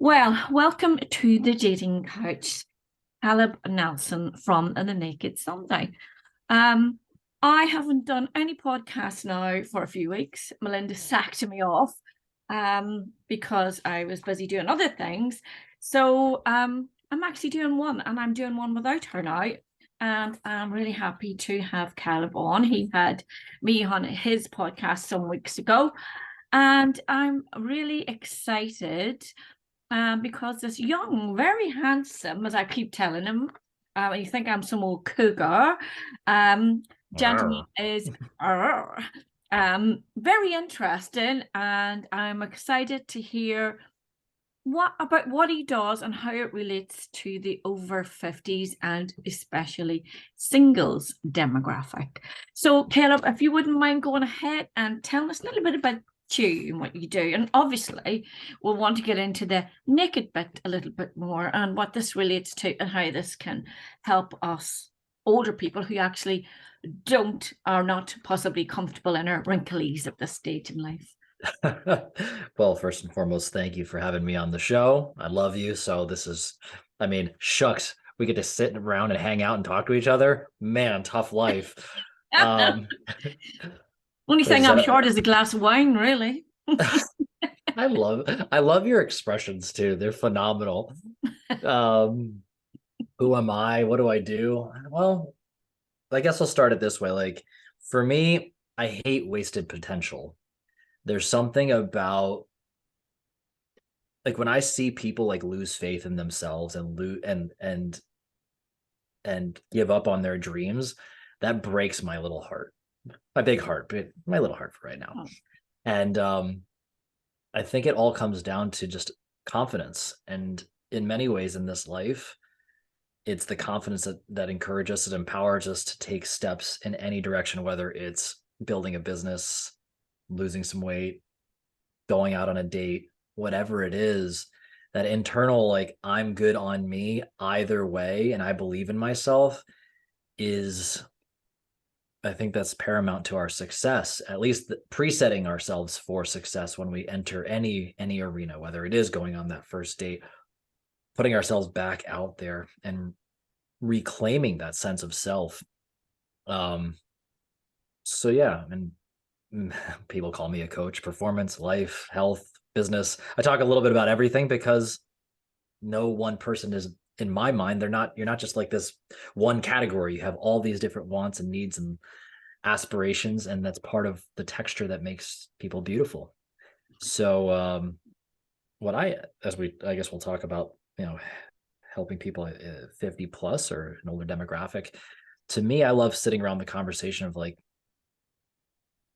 Well, welcome to the dating couch, Caleb Nelson from The Naked Sunday. Um, I haven't done any podcasts now for a few weeks. Melinda sacked me off because I was busy doing other things. So I'm actually doing one, and I'm doing one without her now. And I'm really happy to have Caleb on. He had me on his podcast some weeks ago, and I'm really excited because this young, very handsome, as I keep telling him, you think I'm some old cougar, gentleman Wow. is very interesting, and I'm excited to hear what he does and how it relates to the over 50s and especially singles demographic. So, Caleb, if you wouldn't mind going ahead and telling us a little bit about you and what you do. And obviously, we'll want to get into the naked bit a little bit more and what this relates to and how this can help us older people who actually are not possibly comfortable in our wrinklies at this stage in life. Well, first and foremost, thank you for having me on the show. I love you. So shucks, we get to sit around and hang out and talk to each other. Man, tough life. Um, Only thing is I'm that short is a glass of wine, really. I love your expressions too. They're phenomenal. Um, who am I? What do I do? Well, I guess I'll start it this way. Like for me, I hate wasted potential. There's something about like when I see people like lose faith in themselves and lose and give up on their dreams, that breaks my little heart. My big heart, but my little heart for right now. Oh, And I think it all comes down to just confidence. And in many ways in this life, it's the confidence that encourages us, it empowers us to take steps in any direction, whether it's building a business, losing some weight, going out on a date, whatever it is, that internal, like, I'm good on me either way, and I believe in myself is, I think that's paramount to our success, at least presetting ourselves for success when we enter any arena, whether it is going on that first date, putting ourselves back out there and reclaiming that sense of self. Um, so yeah, and people call me a coach, performance, life, health, business. I talk a little bit about everything because no one person is, in my mind, you're not just like this one category. You have all these different wants and needs and aspirations, and that's part of the texture that makes people beautiful. So what I guess we'll talk about, helping people at 50 plus or an older demographic. To me, I love sitting around the conversation of like,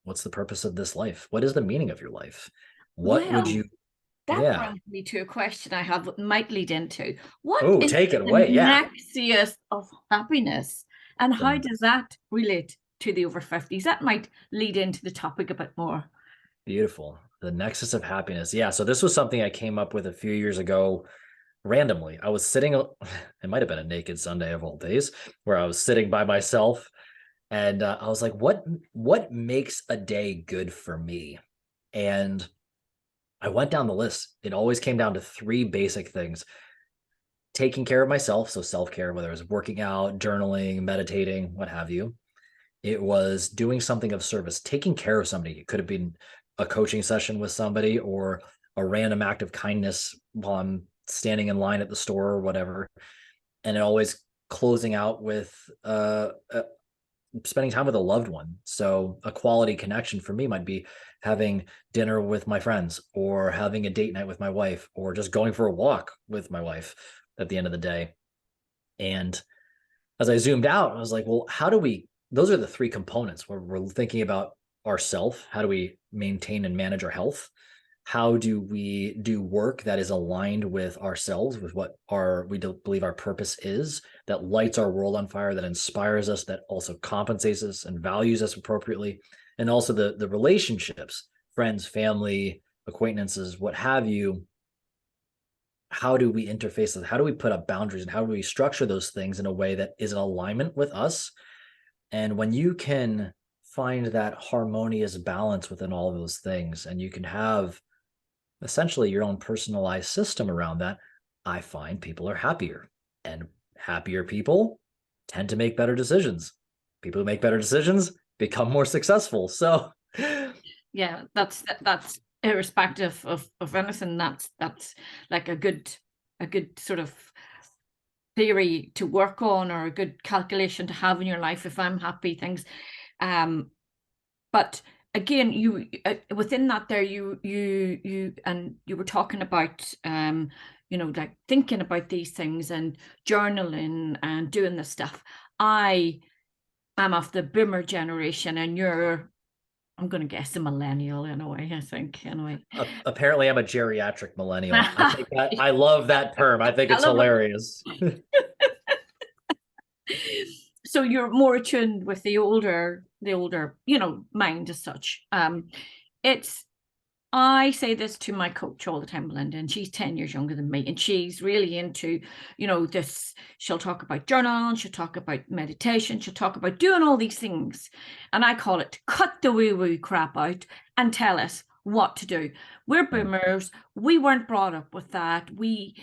what's the purpose of this life? What is the meaning of your life? What would well, you that Yeah. brings me to a question I have that might lead into what Oh, is take it the away. Yeah. nexus of happiness and how The does that relate to the over 50s? That might lead into the topic a bit more. Beautiful. The Nexus of Happiness. Yeah. So this was something I came up with a few years ago randomly. I was sitting, it might have been a naked Sunday of all days, where I was sitting by myself and I was like, what makes a day good for me? And I went down the list. It always came down to three basic things: taking care of myself. So self-care, whether it was working out, journaling, meditating, what have you. It was doing something of service, taking care of somebody. It could have been a coaching session with somebody or a random act of kindness while I'm standing in line at the store or whatever. And it always closing out with spending time with a loved one. So a quality connection for me might be having dinner with my friends or having a date night with my wife or just going for a walk with my wife at the end of the day. And as I zoomed out, I was like, well, how do we, those are the three components where we're thinking about ourself. How do we maintain and manage our health? How do we do work that is aligned with ourselves, with what we believe our purpose is, that lights our world on fire, that inspires us, that also compensates us and values us appropriately? And also the relationships, friends, family, acquaintances, what have you. How do we interface with, how do we put up boundaries, and how do we structure those things in a way that is in alignment with us? And when you can find that harmonious balance within all of those things, and you can have essentially your own personalized system around that, I find people are happier, and happier people tend to make better decisions. People who make better decisions become more successful. So Yeah, that's irrespective of anything. That's like a good sort of theory to work on, or a good calculation to have in your life. If I'm happy, things but again, you within that there, you and you were talking about like thinking about these things and journaling and doing this stuff. I am of the boomer generation, and you're, I'm going to guess, a millennial in a way, I think, anyway. Apparently I'm a geriatric millennial. I think that I love that term. I think it's hilarious. So you're more attuned with the older, mind as such. It's, I say this to my coach all the time, Belinda, and she's 10 years younger than me, and she's really into, this. She'll talk about journaling, she'll talk about meditation, she'll talk about doing all these things. And I call it cut the woo-woo crap out and tell us what to do. We're boomers. We weren't brought up with that. We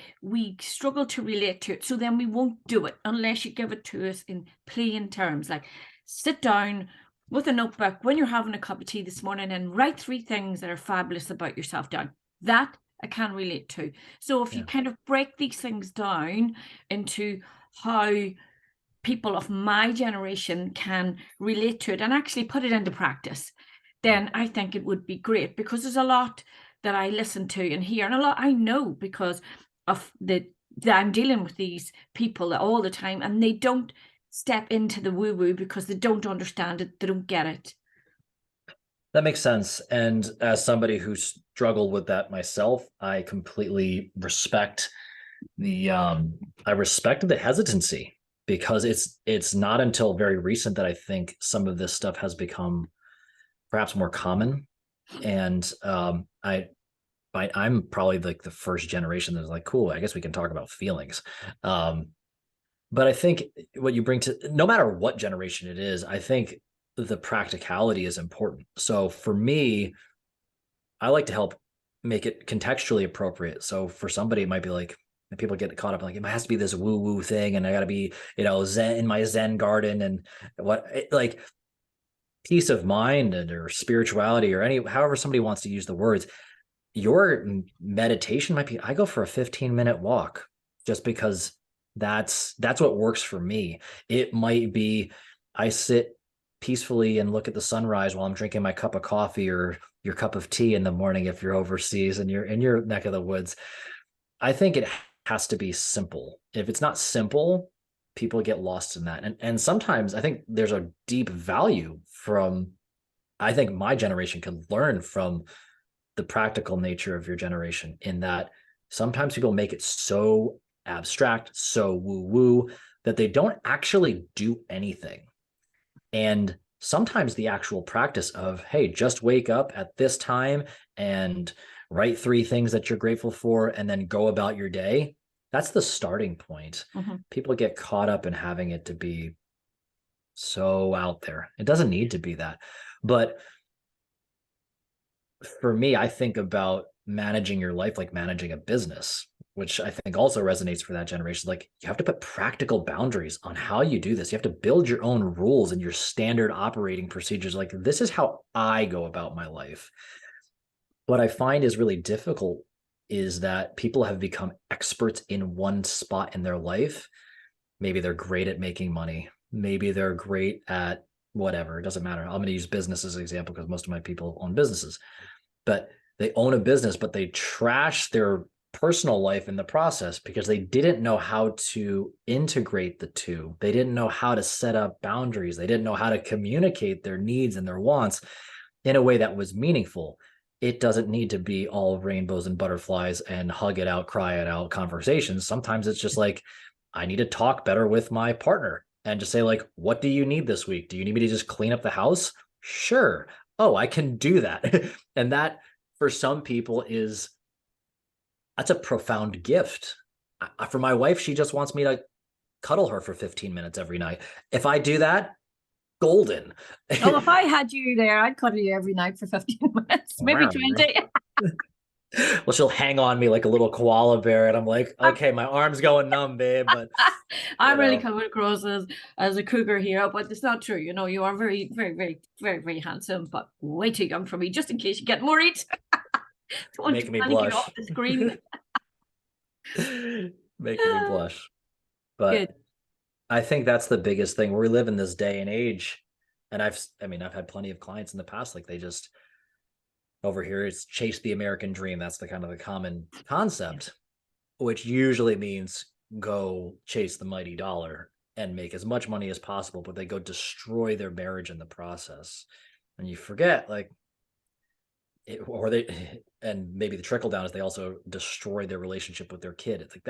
struggle to relate to it. So then we won't do it unless you give it to us in plain terms. Like, sit down with a notebook when you're having a cup of tea this morning and write 3 things that are fabulous about yourself down. That I can relate to. So if you kind of break these things down into how people of my generation can relate to it and actually put it into practice, then I think it would be great, because there's a lot that I listen to and hear, and a lot I know because of that I'm dealing with these people all the time, and they don't step into the woo-woo because they don't understand it, they don't get it. That makes sense. And as somebody who struggled with that myself, I completely respect the hesitancy, because it's not until very recent that I think some of this stuff has become perhaps more common. And I'm probably like the first generation that's like, cool, I guess we can talk about feelings. But I think what you bring to, no matter what generation it is, I think the practicality is important. So for me, I like to help make it contextually appropriate. So for somebody, it might be like, people get caught up like, it has to be this woo-woo thing, and I got to be, zen in my Zen garden, and like peace of mind or spirituality, or however somebody wants to use the words. Your meditation might be, I go for a 15-minute walk, just because that's what works for me. It might be, I sit peacefully and look at the sunrise while I'm drinking my cup of coffee or your cup of tea in the morning if you're overseas and you're in your neck of the woods. I think it has to be simple. If it's not simple, people get lost in that. And sometimes I think there's a deep value from, I think my generation can learn from the practical nature of your generation, in that sometimes people make it so abstract, so woo-woo, that they don't actually do anything. And sometimes the actual practice of, hey, just wake up at this time and write 3 things that you're grateful for, and then go about your day, that's the starting point. People get caught up in having it to be so out there. It doesn't need to be that. But for me, I think about managing your life like managing a business, which I think also resonates for that generation. Like, you have to put practical boundaries on how you do this. You have to build your own rules and your standard operating procedures. Like, this is how I go about my life. What I find is really difficult is that people have become experts in one spot in their life. Maybe they're great at making money. Maybe they're great at whatever. It doesn't matter. I'm going to use business as an example because most of my people own businesses. But they own a business, but they trash their personal life in the process because they didn't know how to integrate the two. They didn't know how to set up boundaries. They didn't know how to communicate their needs and their wants in a way that was meaningful. It doesn't need to be all rainbows and butterflies and hug it out, cry it out conversations. Sometimes it's just like, I need to talk better with my partner and just say, like, what do you need this week? Do you need me to just clean up the house? Sure. Oh, I can do that. And that, for some people, that's a profound gift. For my wife, she just wants me to cuddle her for 15 minutes every night. If I do that, golden. Oh, if I had you there, I'd cuddle you every night for 15 minutes, maybe 20. she'll hang on me like a little koala bear, and I'm like, okay, my arm's going numb, babe, but I'm really coming across as a cougar here, but it's not true. You are very, very, very, very, very handsome, but way too young for me, just in case you get worried. Don't want to making me panic you blush. off the screen. Making me blush. But Good. I think that's the biggest thing. We live in this day and age, and I've had plenty of clients in the past, like they just over here it's chase the American dream. That's the kind of the common concept, which usually means go chase the mighty dollar and make as much money as possible, but they go destroy their marriage in the process. And you forget, like, or they, and maybe the trickle down is they also destroy their relationship with their kid. It's like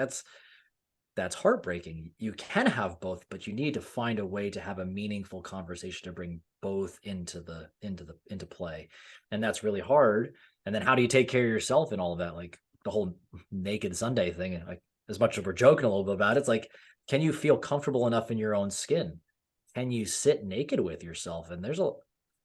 that's heartbreaking. You can have both, but you need to find a way to have a meaningful conversation to bring both into play. And that's really hard. And then how do you take care of yourself in all of that? Like the whole naked Sunday thing, like as much as we're joking a little bit about it, it's like, can you feel comfortable enough in your own skin? Can you sit naked with yourself? And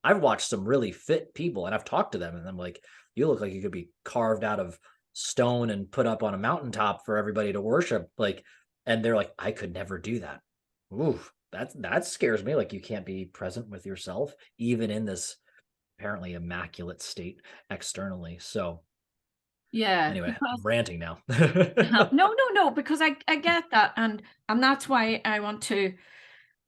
I've watched some really fit people and I've talked to them and I'm like, you look like you could be carved out of stone and put up on a mountaintop for everybody to worship. Like, and they're like, I could never do that. Ooh, that scares me. Like you can't be present with yourself, even in this apparently immaculate state externally. So Yeah. anyway, I'm ranting now. No, because I get that, and that's why I want to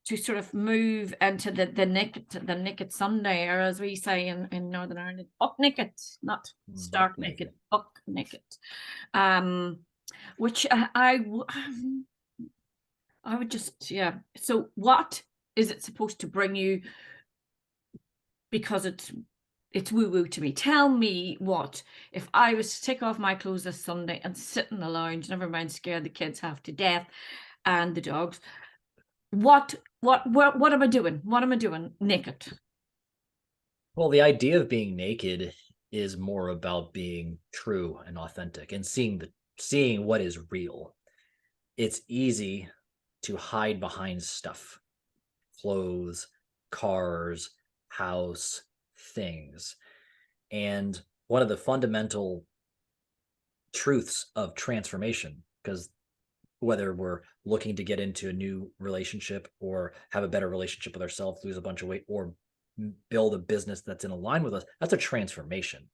sort of move into the naked Sunday, or as we say in Northern Ireland, buck naked, not stark naked, buck naked. Which I would just, yeah. So what is it supposed to bring you? Because it's woo-woo to me. Tell me what, if I was to take off my clothes this Sunday and sit in the lounge, never mind scare the kids half to death and the dogs, what am I doing? What am I doing naked? Well, the idea of being naked is more about being true and authentic and seeing what is real. It's easy to hide behind stuff, clothes, cars, house, things. And one of the fundamental truths of transformation, because whether we're looking to get into a new relationship or have a better relationship with ourselves, lose a bunch of weight, or build a business that's in line with us, that's a transformation.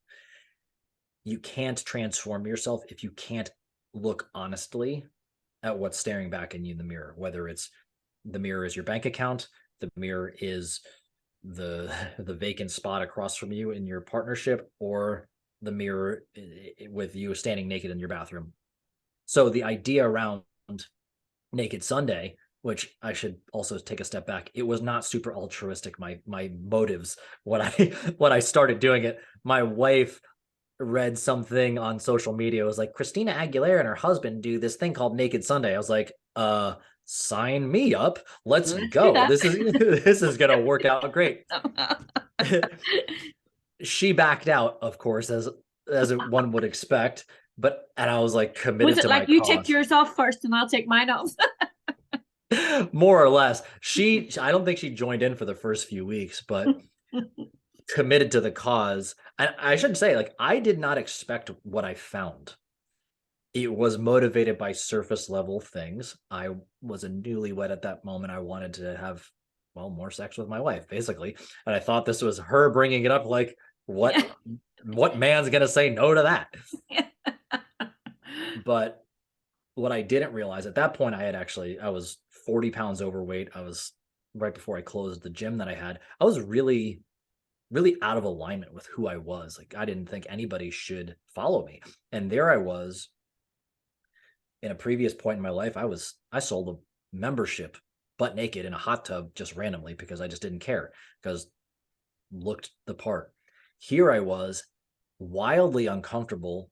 You can't transform yourself if you can't look honestly at what's staring back in you in the mirror, whether it's the mirror is your bank account, the mirror is the vacant spot across from you in your partnership, or the mirror with you standing naked in your bathroom. So the idea around Naked Sunday, which I should also take a step back, it was not super altruistic. My motives when I started doing it, my wife read something on social media. It was like Christina Aguilera and her husband do this thing called Naked Sunday. I was like, sign me up. Let's go. This is gonna work out great. She backed out, of course, as one would expect. And I was like committed to my cause. Was it like you take yours off first and I'll take mine off? More or less. I don't think she joined in for the first few weeks, but committed to the cause. And I should say, like, I did not expect what I found. It was motivated by surface level things. I was a newlywed at that moment. I wanted to have, well, more sex with my wife, basically. And I thought this was her bringing it up. Like, what man's going to say no to that? But what I didn't realize at that point, I was 40 pounds overweight. I was right before I closed the gym that I had. I was really, really out of alignment with who I was. Like, I didn't think anybody should follow me. And there I was in a previous point in my life. I sold a membership butt naked in a hot tub just randomly because I just didn't care, because looked the part. Here I was wildly uncomfortable,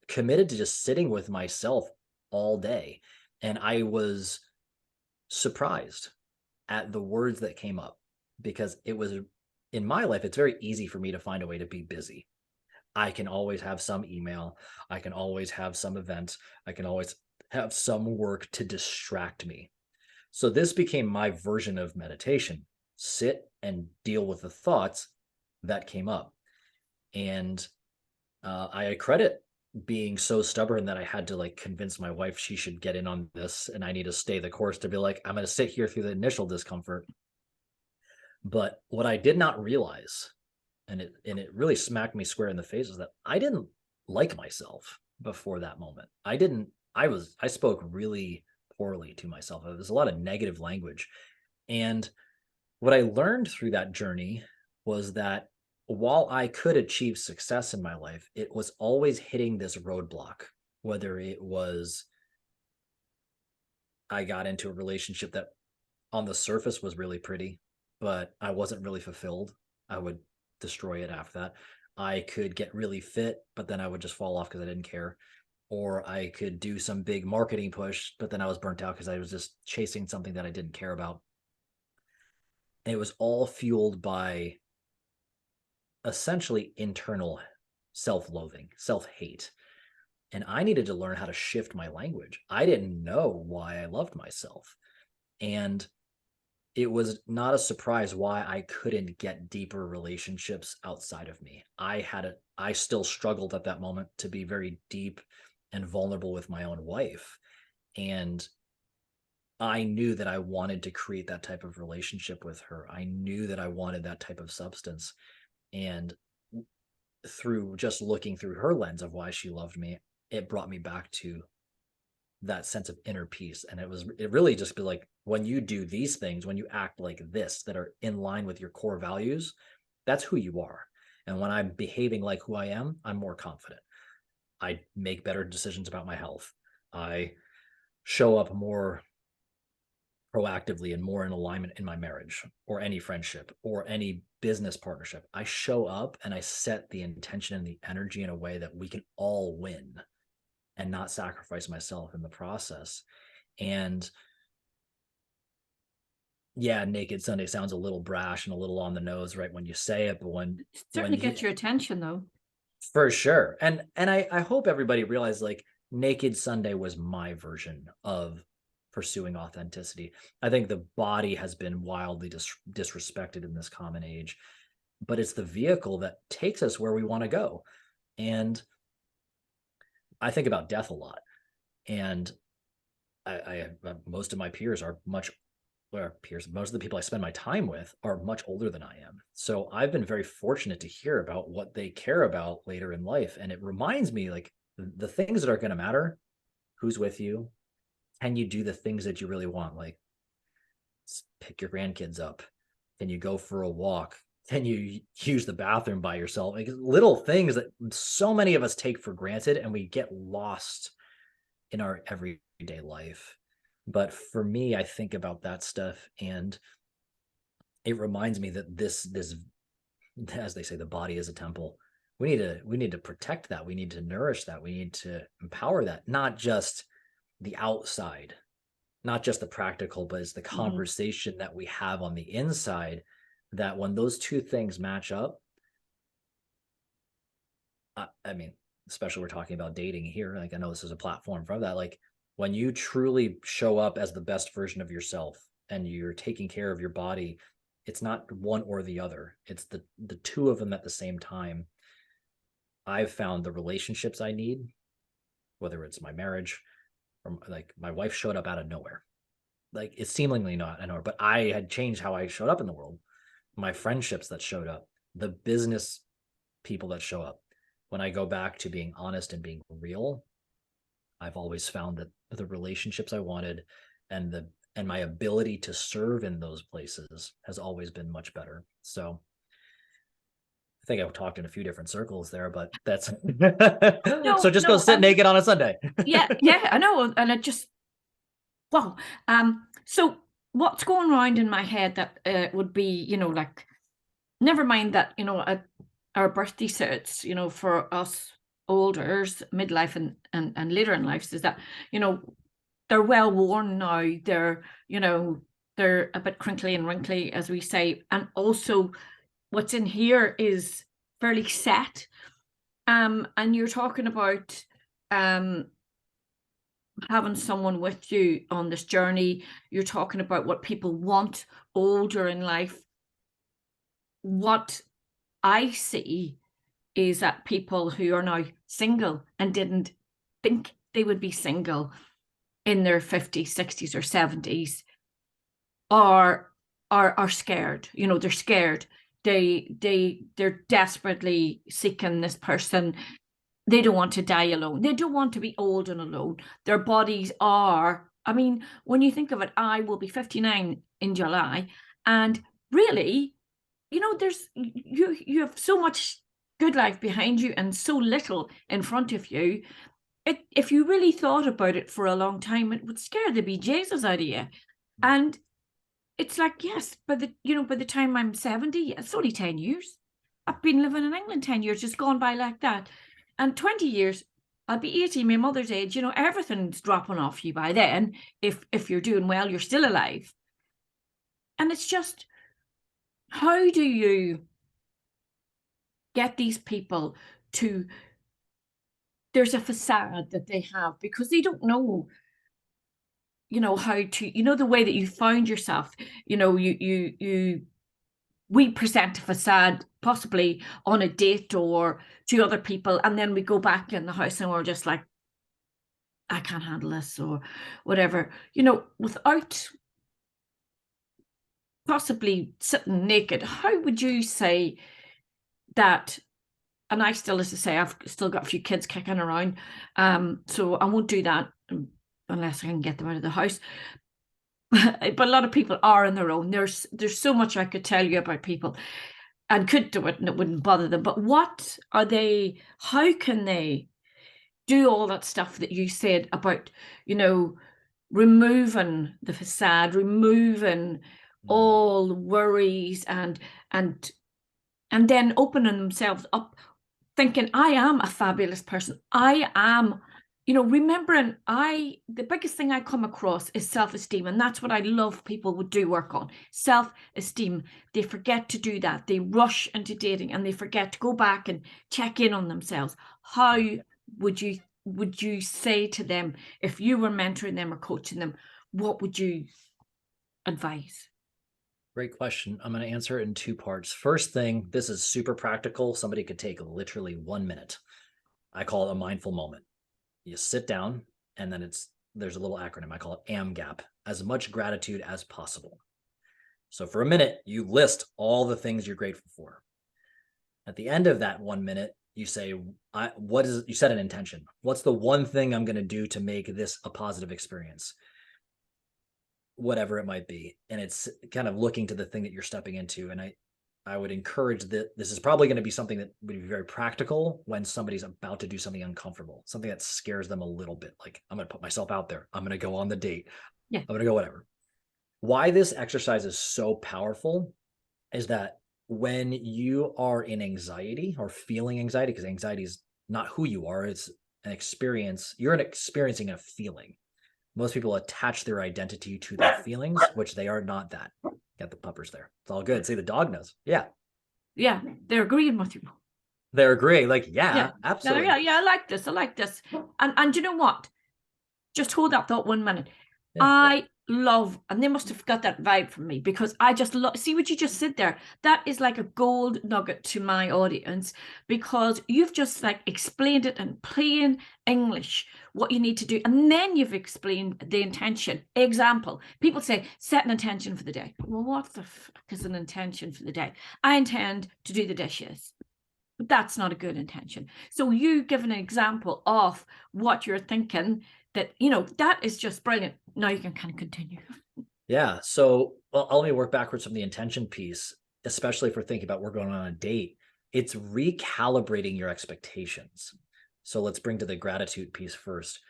committed to just sitting with myself all day. And I was surprised at the words that came up, because it was, in my life, it's very easy for me to find a way to be busy. I can always have some email. I can always have some event. I can always have some work to distract me. So this became my version of meditation. Sit and deal with the thoughts that came up. And I credit being so stubborn that I had to like convince my wife she should get in on this, and I need to stay the course to be like, I'm going to sit here through the initial discomfort. But what I did not realize, and it really smacked me square in the face, is that I didn't like myself before that moment. I spoke really poorly to myself. There's a lot of negative language. And what I learned through that journey was that while I could achieve success in my life, it was always hitting this roadblock, whether it was I got into a relationship that on the surface was really pretty, but I wasn't really fulfilled. I would destroy it after that. I could get really fit, but then I would just fall off because I didn't care. Or I could do some big marketing push, but then I was burnt out because I was just chasing something that I didn't care about. And it was all fueled by essentially internal self-loathing, self-hate. And I needed to learn how to shift my language. I didn't know why I loved myself. And it was not a surprise why I couldn't get deeper relationships outside of me. I still struggled at that moment to be very deep and vulnerable with my own wife. And I knew that I wanted to create that type of relationship with her. I knew that I wanted that type of substance. And through just looking through her lens of why she loved me, it brought me back to that sense of inner peace. And it really just be like, when you do these things, when you act like this, that are in line with your core values, that's who you are. And when I'm behaving like who I am, I'm more confident. I make better decisions about my health. I show up more proactively and more in alignment in my marriage or any friendship or any business partnership. I show up and I set the intention and the energy in a way that we can all win and not sacrifice myself in the process. And yeah, Naked Sunday sounds a little brash and a little on the nose right when you say it, but Certainly gets your attention though. for sure. And I hope everybody realized like Naked Sunday was my version of pursuing authenticity. I think the body has been wildly disrespected in this common age, but it's the vehicle that takes us where we want to go. And I think about death a lot. And I most of my peers are much peers, most of the people I spend my time with are much older than I am. So I've been very fortunate to hear about what they care about later in life. And it reminds me like the things that are going to matter, who's with you, can you do the things that you really want? Like pick your grandkids up. Can you go for a walk? Can you use the bathroom by yourself? Like little things that so many of us take for granted and we get lost in our everyday life. But for me, I think about that stuff and it reminds me that this, as they say, the body is a temple. We need to protect that. We need to nourish that. We need to empower that, not just the outside, not just the practical, but it's the conversation that we have on the inside, that when those two things match up, I mean, especially we're talking about dating here. Like I know this is a platform for that. Like when you truly show up as the best version of yourself and you're taking care of your body, it's not one or the other. It's the two of them at the same time. I've found the relationships I need, whether it's my marriage or like my wife showed up out of nowhere. Like it's seemingly not I know, but I had changed how I showed up in the world. My friendships that showed up, the business people that show up. When I go back to being honest and being real, I've always found that the relationships I wanted and my ability to serve in those places has always been much better. So I think I've talked in a few different circles there, but that's so just go sit naked on a Sunday. yeah, I know. And it just, wow. So what's going around in my head that would be, like, never mind that, at our birthday sets, for us olders, midlife and later in life, is that, they're well worn now. They're, they're a bit crinkly and wrinkly, as we say. And also what's in here is fairly set. And you're talking about having someone with you on this journey. You're talking about what people want older in life. What I see is that people who are now single and didn't think they would be single in their 50s, 60s, or 70s are scared. You know, they're scared. They're desperately seeking this person. They don't want to die alone. They don't want to be old and alone. Their bodies are, I mean, when you think of it, I will be 59 in July. And really, you know, you have so much good life behind you and so little in front of you. If you really thought about it for a long time, it would scare the bejesus out of you. And it's like, yes, by the time I'm 70, it's only 10 years. I've been living in England 10 years, just gone by like that. And 20 years, I'll be 80, my mother's age, you know, everything's dropping off you by then. If you're doing well, you're still alive. And it's just, how do you get these people to, there's a facade that they have because they don't know, you know, how to, you know, the way that you found yourself, you know, we present a facade possibly on a date or to other people, and then we go back in the house and we're just like, I can't handle this or whatever, you know, without possibly sitting naked. How would you say that? And I still, as I say, I've still got a few kids kicking around, so I won't do that unless I can get them out of the house. But a lot of people are on their own. There's so much I could tell you about people and could do it and it wouldn't bother them. But what are they, how can they do all that stuff that you said about, you know, removing the facade, removing all worries and then opening themselves up, thinking, I am a fabulous person. I am, you know, remembering the biggest thing I come across is self-esteem. And that's what I love people would do work on. Self-esteem. They forget to do that. They rush into dating and they forget to go back and check in on themselves. How would you say to them, if you were mentoring them or coaching them, what would you advise? Great question. I'm going to answer it in two parts. First thing, this is super practical. Somebody could take literally 1 minute. I call it a mindful moment. You sit down and then there's a little acronym. I call it AMGAP, as much gratitude as possible. So for a minute, you list all the things you're grateful for. At the end of that 1 minute, you say, you set an intention. What's the one thing I'm going to do to make this a positive experience? Whatever it might be. And it's kind of looking to the thing that you're stepping into. And I would encourage that this is probably going to be something that would be very practical when somebody's about to do something uncomfortable, something that scares them a little bit. Like, I'm going to put myself out there. I'm going to go on the date. Yeah. I'm going to go whatever. Why this exercise is so powerful is that when you are in anxiety or feeling anxiety, because anxiety is not who you are, it's an experience. You're experiencing a feeling. Most people attach their identity to their feelings, which they are not that. Got the puppers there. It's all good. See, the dog knows. Yeah. Yeah, they're agreeing with you. They're agreeing. Like, yeah, absolutely. Yeah, I like this. I like this. And you know what? Just hold that thought 1 minute. Yeah. I love, and they must have got that vibe from me, because I just love, see what you just said there. That is like a gold nugget to my audience, because you've just like explained it in plain English, what you need to do. And then you've explained the intention. Example, people say, set an intention for the day. Well, what the fuck is an intention for the day? I intend to do the dishes. But that's not a good intention. So you give an example of what you're thinking, that, you know, that is just brilliant. Now you can kind of continue. Yeah. So let me work backwards from the intention piece, especially if we're thinking about we're going on a date. It's recalibrating your expectations. So let's bring to the gratitude piece first.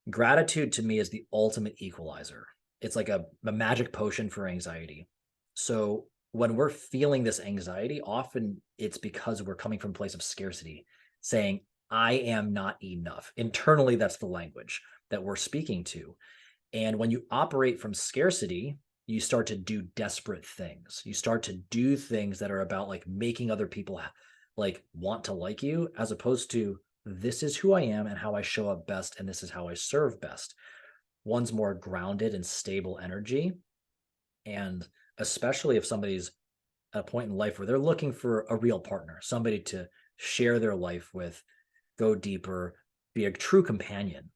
Gratitude to me is the ultimate equalizer. It's like a magic potion for anxiety. So when we're feeling this anxiety, often it's because we're coming from a place of scarcity, saying, I am not enough. Internally, that's the language that we're speaking to. And when you operate from scarcity, you start to do desperate things. You start to do things that are about like making other people like want to like you, as opposed to, this is who I am and how I show up best, and this is how I serve best. One's more grounded and stable energy. And especially if somebody's at a point in life where they're looking for a real partner, somebody to share their life with, go deeper, be a true companion.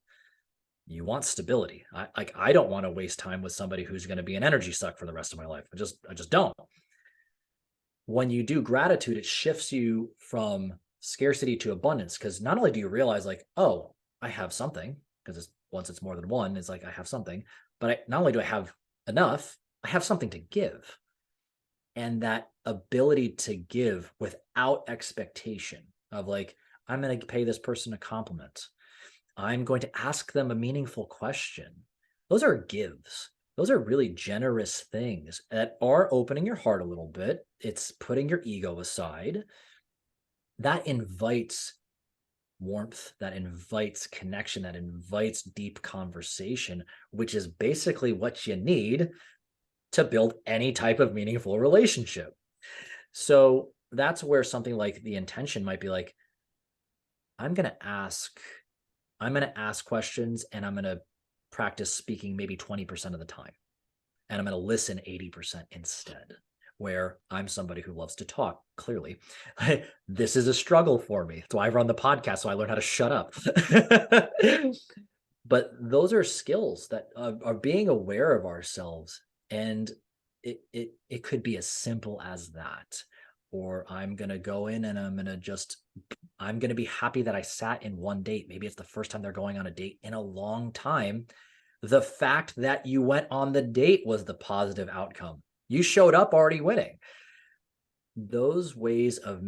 You want stability. I don't want to waste time with somebody who's going to be an energy suck for the rest of my life. I just don't. When you do gratitude, it shifts you from scarcity to abundance, because not only do you realize like, oh, I have something, because once it's more than one, it's like I have something, but not only do I have enough, I have something to give. And that ability to give without expectation of like, I'm going to pay this person a compliment, I'm going to ask them a meaningful question. Those are gives. Those are really generous things that are opening your heart a little bit. It's putting your ego aside. That invites warmth, that invites connection, that invites deep conversation, which is basically what you need to build any type of meaningful relationship. So that's where something like the intention might be like, I'm going to ask questions, and I'm going to practice speaking maybe 20% of the time. And I'm going to listen 80% instead, where I'm somebody who loves to talk, clearly. This is a struggle for me. That's why I run the podcast, so I learn how to shut up. But those are skills that are being aware of ourselves. And it could be as simple as that. Or I'm going to go in and I'm going to be happy that I sat in one date. Maybe it's the first time they're going on a date in a long time. The fact that you went on the date was the positive outcome. You showed up already winning. Those ways of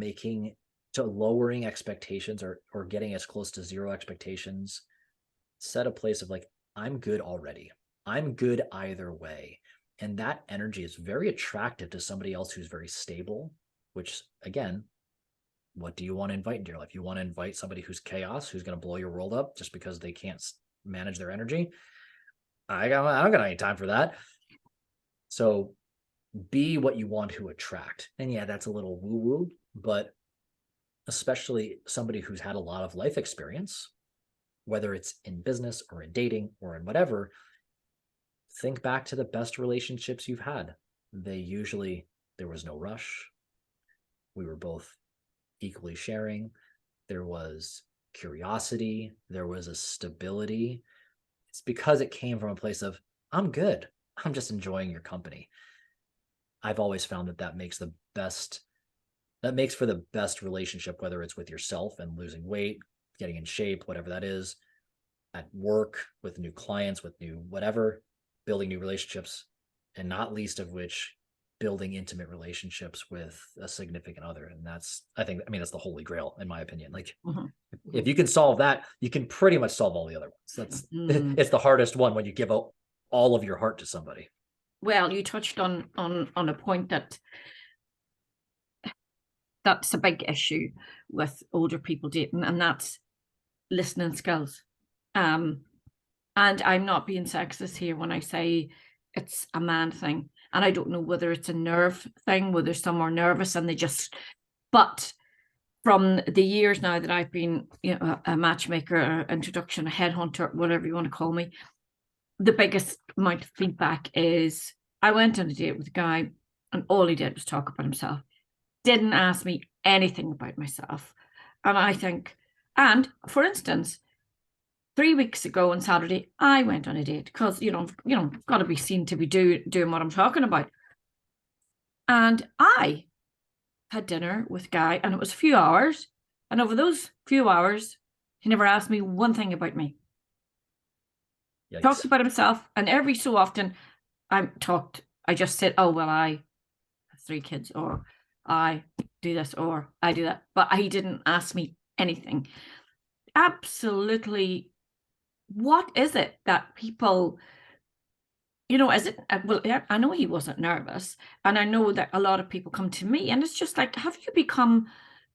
lowering expectations or getting as close to zero expectations, set a place of like, I'm good already. I'm good either way. And that energy is very attractive to somebody else who's very stable, which again, what do you want to invite into your life? You want to invite somebody who's chaos, who's going to blow your world up just because they can't manage their energy? I don't got any time for that. So be what you want to attract. And yeah, that's a little woo-woo, but especially somebody who's had a lot of life experience, whether it's in business or in dating or in whatever, think back to the best relationships you've had. There was no rush. We were both equally sharing. There was curiosity. There was a stability. It's because it came from a place of, I'm good. I'm just enjoying your company. I've always found that makes for the best relationship, whether it's with yourself and losing weight, getting in shape, whatever that is, at work, with new clients, with new whatever, building new relationships, and not least of which, building intimate relationships with a significant other. And that's the holy grail, in my opinion. Like, if you can solve that, you can pretty much solve all the other ones. It's the hardest one, when you give out all of your heart to somebody. Well, you touched on a point that's a big issue with older people dating, and that's listening skills. And I'm not being sexist here when I say it's a man thing. And I don't know whether it's a nerve thing, whether some are nervous and but from the years now that I've been, a matchmaker, or introduction, a headhunter, whatever you want to call me, the biggest amount of feedback is, I went on a date with a guy and all he did was talk about himself. Didn't ask me anything about myself. And I think, and for instance, 3 weeks ago on Saturday, I went on a date because, got to be seen to be doing what I'm talking about. And I had dinner with a guy, and it was a few hours. And over those few hours, he never asked me one thing about me. Yikes. Talked about himself. And every so often I just said, oh, well, I have 3 kids, or I do this, or I do that. But he didn't ask me anything. Absolutely. What is it that people, is it, well, I know he wasn't nervous, and I know that a lot of people come to me, and it's just like, have you become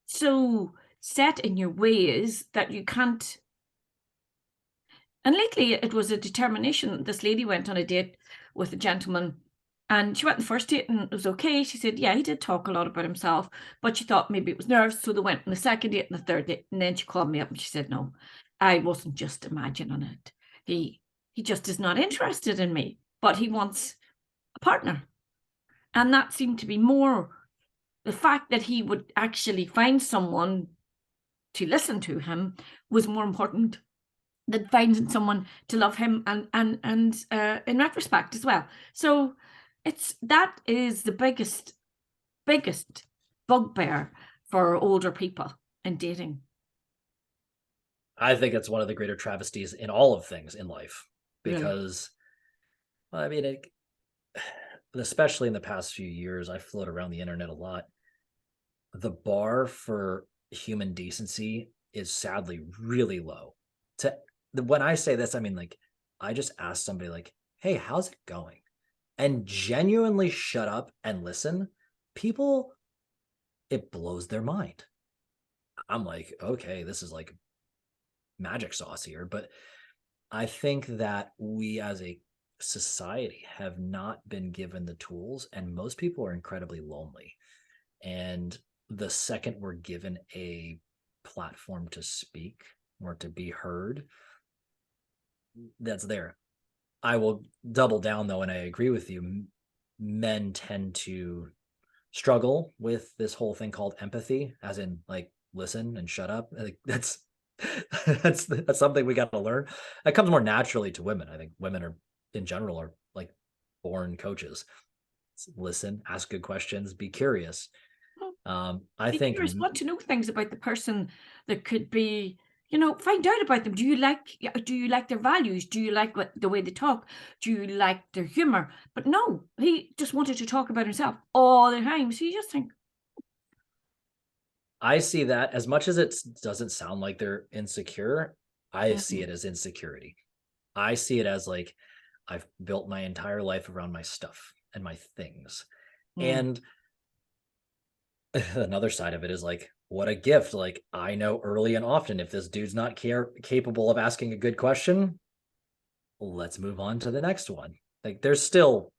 so set in your ways that you can't? And lately it was a determination. This lady went on a date with a gentleman, and she went on the first date and it was okay. She said, yeah, he did talk a lot about himself, but she thought maybe it was nerves. So they went on the second date and the third date. And then she called me up and she said, no, I wasn't just imagining it. He just is not interested in me, but he wants a partner. And that seemed to be more the fact that he would actually find someone to listen to him was more important than finding someone to love him and in retrospect as well. So that is the biggest bugbear for older people in dating. I think it's one of the greater travesties in all of things in life, Really? because I mean, especially in the past few years, I float around the internet a lot. The bar for human decency is sadly really low. When I say this, I mean, like, I just ask somebody like, "Hey, how's it going?" and genuinely shut up and listen. People, it blows their mind. I'm like, okay, this is like magic sauce here. But I think that we as a society have not been given the tools, and most people are incredibly lonely. And the second we're given a platform to speak or to be heard, that's there. I will double down though, and I agree with you. Men tend to struggle with this whole thing called empathy, as in like listen and shut up. Like that's that's something we got to learn. That comes more naturally to women. I think women are in general are like born coaches. Listen, ask good questions, be curious. I Be think curious, want to know things about the person that could be, you know, find out about them. Do you like their values? Do you like the way they talk? Do you like their humor? But no, he just wanted to talk about himself all the time. So you just think, I see that as much as it doesn't sound like they're insecure, I see mm, it as insecurity. I see it as like I've built my entire life around my stuff and my things. mm, And another side of it is like, what a gift. Like, I know early and often if this dude's not capable of asking a good question, let's move on to the next one. Like, there's still,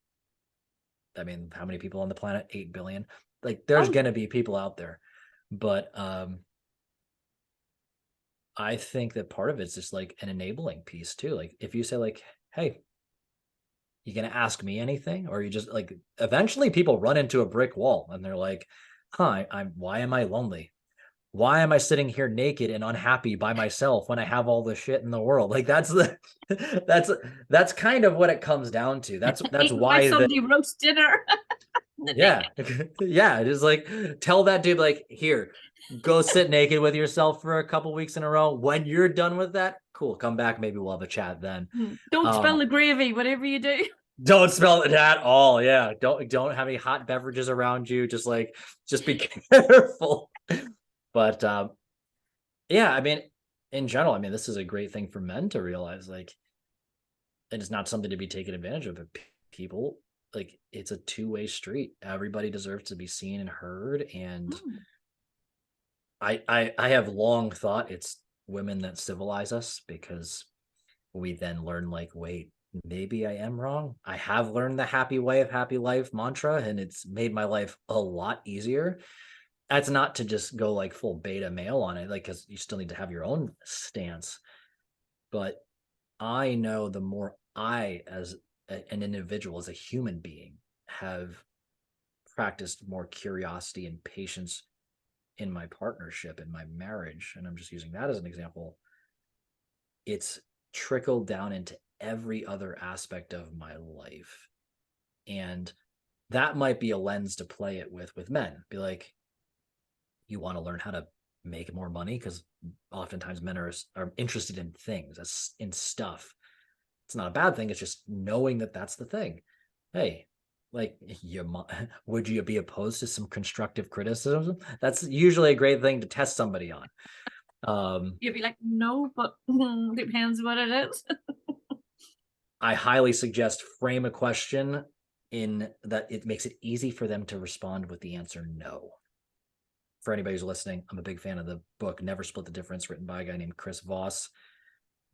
I mean, how many people on the planet? 8 billion. Like, there's oh, going to be people out there. But I think that part of it's just like an enabling piece too. Like, if you say, like, hey, you gonna ask me anything? Or you just like, eventually people run into a brick wall and they're like, huh, why am I lonely? Why am I sitting here naked and unhappy by myself when I have all the shit in the world? Like that's the that's kind of what it comes down to. That's eating my why the Sunday roast dinner. yeah. Yeah, it is like tell that dude like, here, go sit naked with yourself for a couple weeks in a row. When you're done with that, cool, come back, maybe we'll have a chat then. Don't spill Um the gravy, whatever you do. don't smell it at all. Yeah, don't have any hot beverages around you. Just be careful. But yeah, I mean, in general, I mean, this is a great thing for men to realize, like, and it's not something to be taken advantage of. But people, like, it's a two-way street. Everybody deserves to be seen and heard. And Mm. I have long thought it's women that civilize us, because we then learn, like, wait, maybe I am wrong. I have learned the happy way of happy life mantra, and it's made my life a lot easier. That's not to just go like full beta male on it, like, because you still need to have your own stance. But I know the more I, as an individual, as a human being, have practiced more curiosity and patience in my partnership, in my marriage, and I'm just using that as an example, it's trickled down into every other aspect of my life. And that might be a lens to play it with men. Be like, you want to learn how to make more money, because oftentimes men are interested in things, in stuff. It's not a bad thing. It's just knowing that that's the thing. Hey, like, would you be opposed to some constructive criticism? That's usually a great thing to test somebody on. You'd be like, no, but depends what it is. I highly suggest frame a question in that it makes it easy for them to respond with the answer no. For anybody who's listening, I'm a big fan of the book Never Split the Difference, written by a guy named Chris Voss.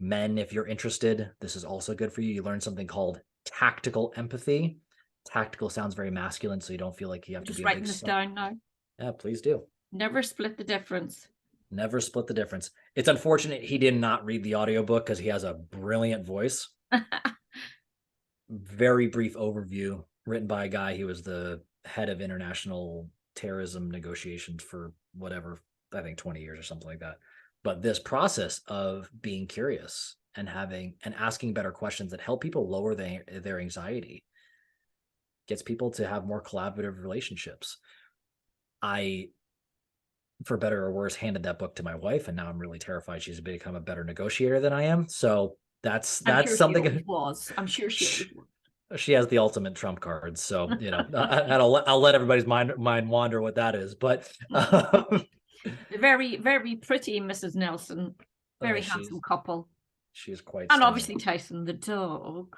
Men, if you're interested, this is also good for you. You learn something called tactical empathy. Tactical sounds very masculine, so you don't feel like you have I'm to just be a big writing this down now. Yeah, please do. Never split the difference. Never split the difference. It's unfortunate he did not read the audiobook, because he has a brilliant voice. Very brief overview, written by a guy who was the head of international terrorism negotiations for whatever, I think 20 years or something like that. But this process of being curious and asking better questions that help people lower their anxiety gets people to have more collaborative relationships. I, for better or worse, handed that book to my wife, and now I'm really terrified she's become a better negotiator than I am. So that's I'm sure she something. always was. I'm sure she always was. She has the ultimate trump card, so I'll let everybody's mind wander what that is. But very, very pretty Mrs. Nelson, very handsome couple. She's quite and stunning. obviously Tyson the dog.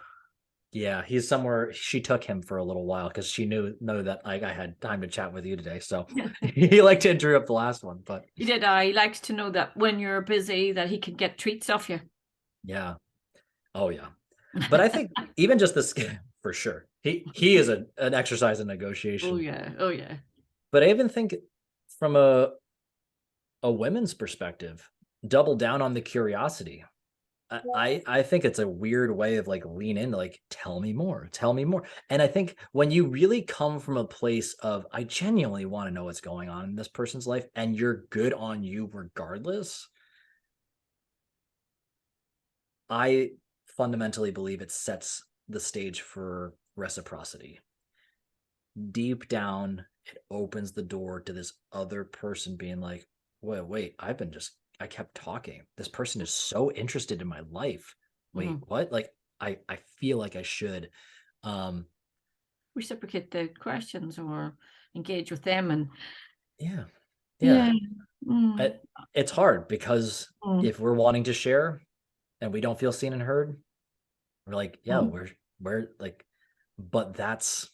Yeah, he's somewhere. She took him for a little while because she knew that I had time to chat with you today. So he liked to interrupt the last one, but he did. He likes to know that when you're busy, that he can get treats off you. Yeah. Oh yeah. But I think even just this, for sure, he is an exercise in negotiation. Oh yeah. Oh yeah. But I even think from a women's perspective, double down on the curiosity. I think it's a weird way of like lean in, like, tell me more. And I think when you really come from a place of, I genuinely want to know what's going on in this person's life, and you're good on you regardless, I fundamentally believe it sets the stage for reciprocity. Deep down, it opens the door to this other person being like, wait, I kept talking. This person is so interested in my life. Wait, what? Like, I feel like I should reciprocate the questions or engage with them. And yeah. It's hard because if we're wanting to share and we don't feel seen and heard, we're like, we're like, but that's,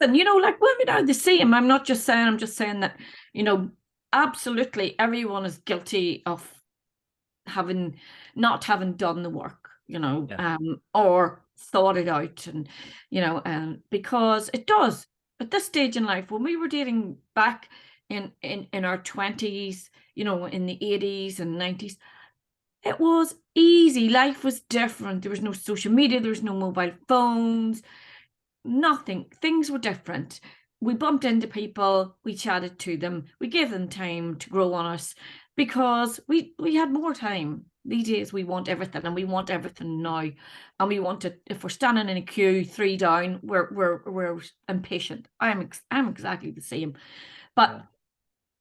and like, women are the same. I'm just saying that, absolutely everyone is guilty of not having done the work, or thought it out, and because it does at this stage in life. When we were dating back in our 20s, in the 80s and 90s, it was easy. Life was different. There was no social media, there was no mobile phones, nothing. Things were different. We bumped into people, we chatted to them, we gave them time to grow on us because we had more time. These days we want everything, and we want everything now, and we want it. If we're standing in a queue 3 down, we're impatient. I'm exactly the same. But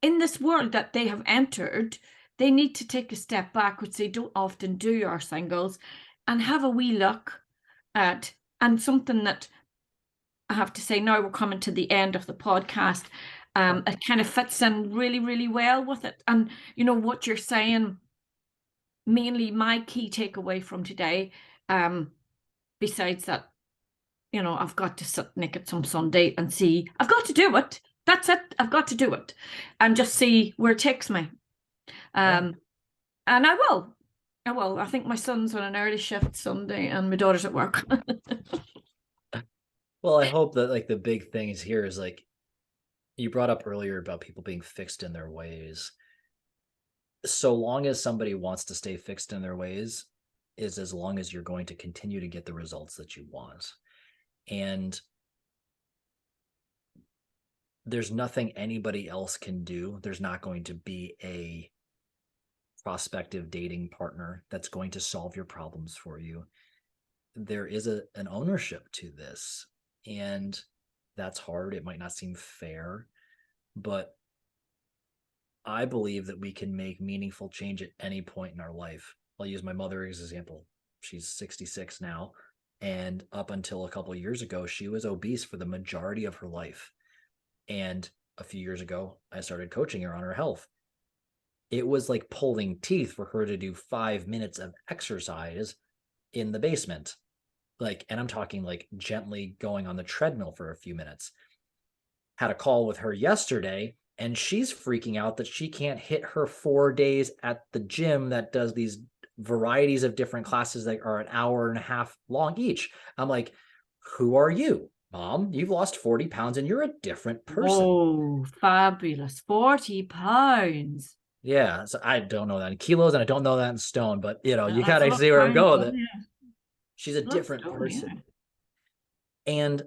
in this world that they have entered, they need to take a step back, which they don't often do, our singles, and have a wee look at. And something that I have to say, now we're coming to the end of the podcast, it kind of fits in really, really well with it. And what you're saying, mainly my key takeaway from today, besides that, I've got to sit naked some Sunday and see, I've got to do it. That's it. I've got to do it and just see where it takes me. And I will. I think my son's on an early shift Sunday and my daughter's at work. Well, I hope that like the big thing is here is like you brought up earlier about people being fixed in their ways. So long as somebody wants to stay fixed in their ways is as long as you're going to continue to get the results that you want. And there's nothing anybody else can do. There's not going to be a prospective dating partner that's going to solve your problems for you. There is an ownership to this, and that's hard. It might not seem fair, but I believe that we can make meaningful change at any point in our life. I'll use my mother as an example. She's 66 now, and up until a couple of years ago, she was obese for the majority of her life. And a few years ago, I started coaching her on her health. It was like pulling teeth for her to do 5 minutes of exercise in the basement. Like, and I'm talking like gently going on the treadmill for a few minutes. Had a call with her yesterday, and she's freaking out that she can't hit her 4 days at the gym that does these varieties of different classes that are an hour and a half long each. I'm like, who are you, Mom? You've lost 40 pounds and you're a different person. Oh, fabulous. 40 pounds. Yeah. So I don't know that in kilos and I don't know that in stone, but you kind of see where I'm going with it. Yeah. She's a different person. Yeah. And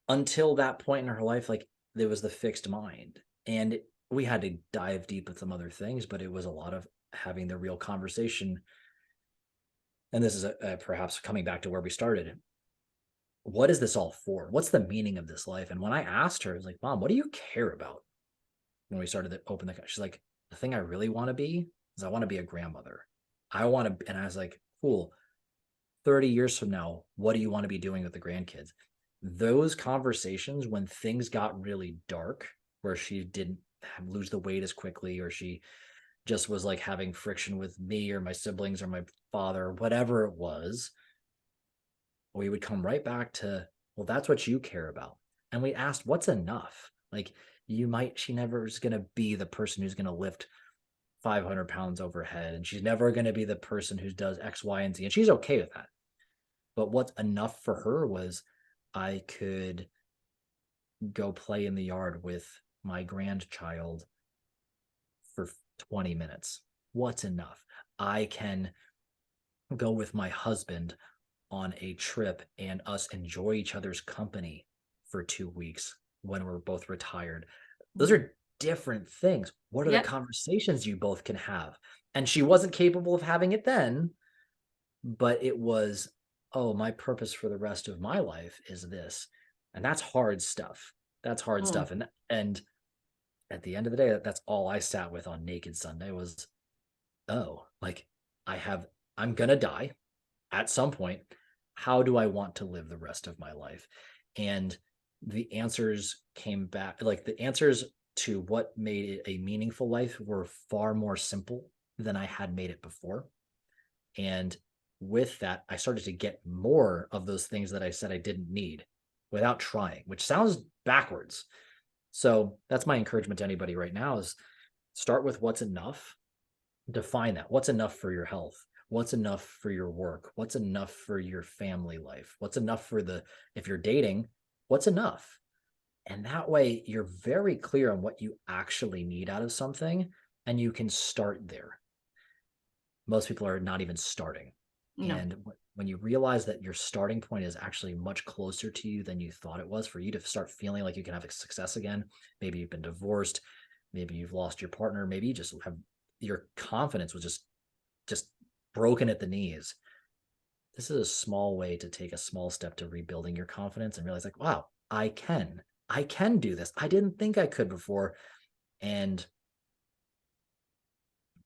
until that point in her life, like, there was the fixed mind. And we had to dive deep with some other things, but it was a lot of having the real conversation. And this is perhaps coming back to where we started. What is this all for? What's the meaning of this life? And when I asked her, I was like, Mom, what do you care about? When we started to open she's like, the thing I really want to be is I want to be a grandmother. I want to, and I was like, cool. 30 years from now, what do you want to be doing with the grandkids? Those conversations, when things got really dark, where she didn't lose the weight as quickly, or she just was like having friction with me or my siblings or my father, whatever it was, we would come right back to, well, that's what you care about. And we asked, what's enough? Like, she never is going to be the person who's going to lift 500 pounds overhead, and she's never going to be the person who does X, Y, and Z. And she's okay with that. But what's enough for her was I could go play in the yard with my grandchild for 20 minutes. What's enough? I can go with my husband on a trip and us enjoy each other's company for 2 weeks when we're both retired. Those are different things. What are the conversations you both can have? And she wasn't capable of having it then, but it was, oh, my purpose for the rest of my life is this. And that's hard stuff. That's hard stuff. And at the end of the day, that's all I sat with on Naked Sunday was, oh, like I'm going to die at some point. How do I want to live the rest of my life? And the answers came back, like the answers to what made it a meaningful life were far more simple than I had made it before. And with that, I started to get more of those things that I said I didn't need without trying, which sounds backwards. So that's my encouragement to anybody right now is start with what's enough. Define that. What's enough for your health? What's enough for your work? What's enough for your family life? What's enough for if you're dating, what's enough? And that way you're very clear on what you actually need out of something, and you can start there. Most people are not even starting. No. And when you realize that your starting point is actually much closer to you than you thought it was, for you to start feeling like you can have a success again, maybe you've been divorced, maybe you've lost your partner, maybe you just have your confidence was just broken at the knees. This is a small way to take a small step to rebuilding your confidence and realize like, wow, I can do this. I didn't think I could before. And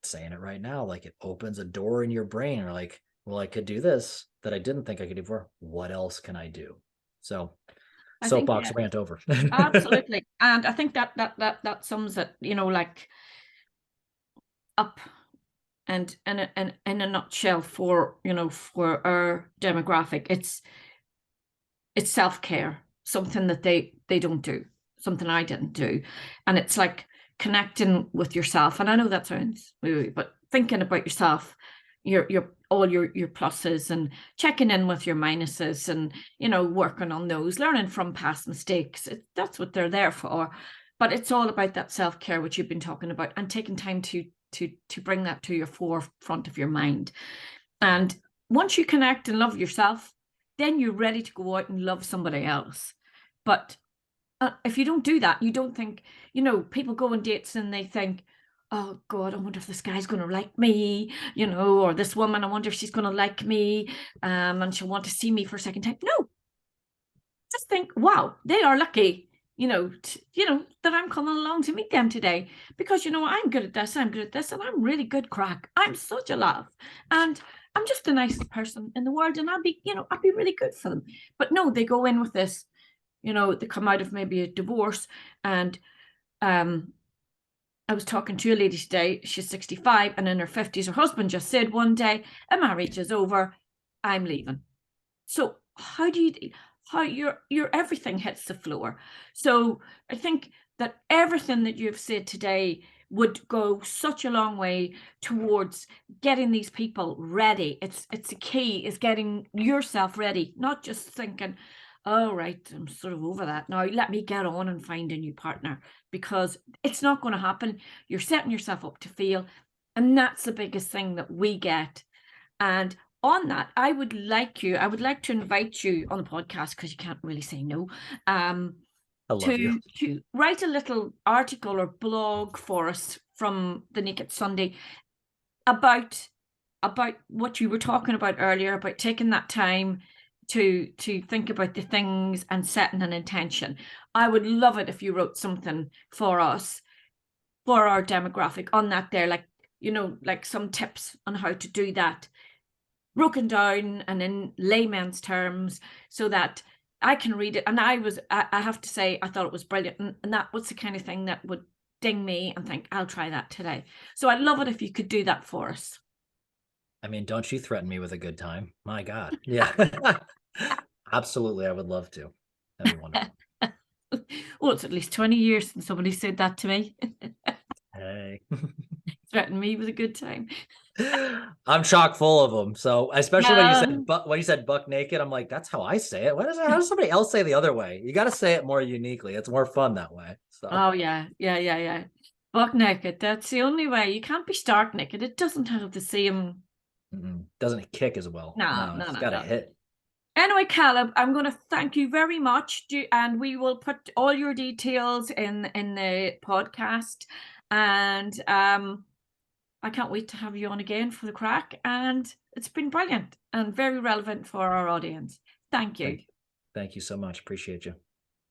saying it right now, like it opens a door in your brain, or like, well, I could do this that I didn't think I could do before. What else can I do? So soapbox rant over. Absolutely. And I think that sums it, like up and in a nutshell for, for our demographic. It's self-care, something that they don't do, something I didn't do. And it's like connecting with yourself. And I know that sounds weird, but thinking about yourself, all your pluses, and checking in with your minuses, and working on those, learning from past mistakes. That's what they're there for. But it's all about that self-care, which you've been talking about, and taking time to bring that to your forefront of your mind. And once you connect and love yourself, then you're ready to go out and love somebody else. But if you don't do that, you don't think, people go on dates and they think, oh God, I wonder if this guy's going to like me, or this woman, I wonder if she's going to like me, and she'll want to see me for a second time. No, just think, wow, they are lucky, that I'm coming along to meet them today, because, I'm good at this, and I'm really good crack. I'm such a laugh, and I'm just the nicest person in the world, and I'll be really good for them. But no, they go in with this, they come out of maybe a divorce, and I was talking to a lady today, she's 65 and in her 50s. Her husband just said one day, a marriage is over, I'm leaving. So how your everything hits the floor. So I think that everything that you've said today would go such a long way towards getting these people ready. It's a key is getting yourself ready, not just thinking, oh, right, I'm sort of over that now, let me get on and find a new partner, because it's not going to happen. You're setting yourself up to fail. And that's the biggest thing that we get. And on that, I would like to invite you on the podcast, because you can't really say no, I love you. to write a little article or blog for us from the Naked Sunday about what you were talking about earlier, about taking that time to think about the things and setting an intention. I would love it if you wrote something for us, for our demographic on that there, like, you know, like some tips on how to do that, broken down and in layman's terms, so that I can read it. And I have to say, I thought it was brilliant. And that was the kind of thing that would ding me and think, I'll try that today. So I'd love it if you could do that for us. I mean, don't you threaten me with a good time. My God. Yeah. Absolutely. I would love to. That'd be wonderful. Well, it's at least 20 years since somebody said that to me. Hey. Threaten me with a good time. I'm chock full of them. So especially when you Yeah. said buck naked, I'm like, that's how I say it. How does somebody else say the other way? You got to say it more uniquely. It's more fun that way. So Oh yeah. Buck naked. That's the only way. You can't be stark naked. It doesn't have the same. doesn't kick as well. No, it's got to hit. Anyway, Caleb, I'm going to thank you very much, and we will put all your details in the podcast. And I can't wait to have you on again for the crack. And it's been brilliant and very relevant for our audience. Thank you. Thank you so much. Appreciate you.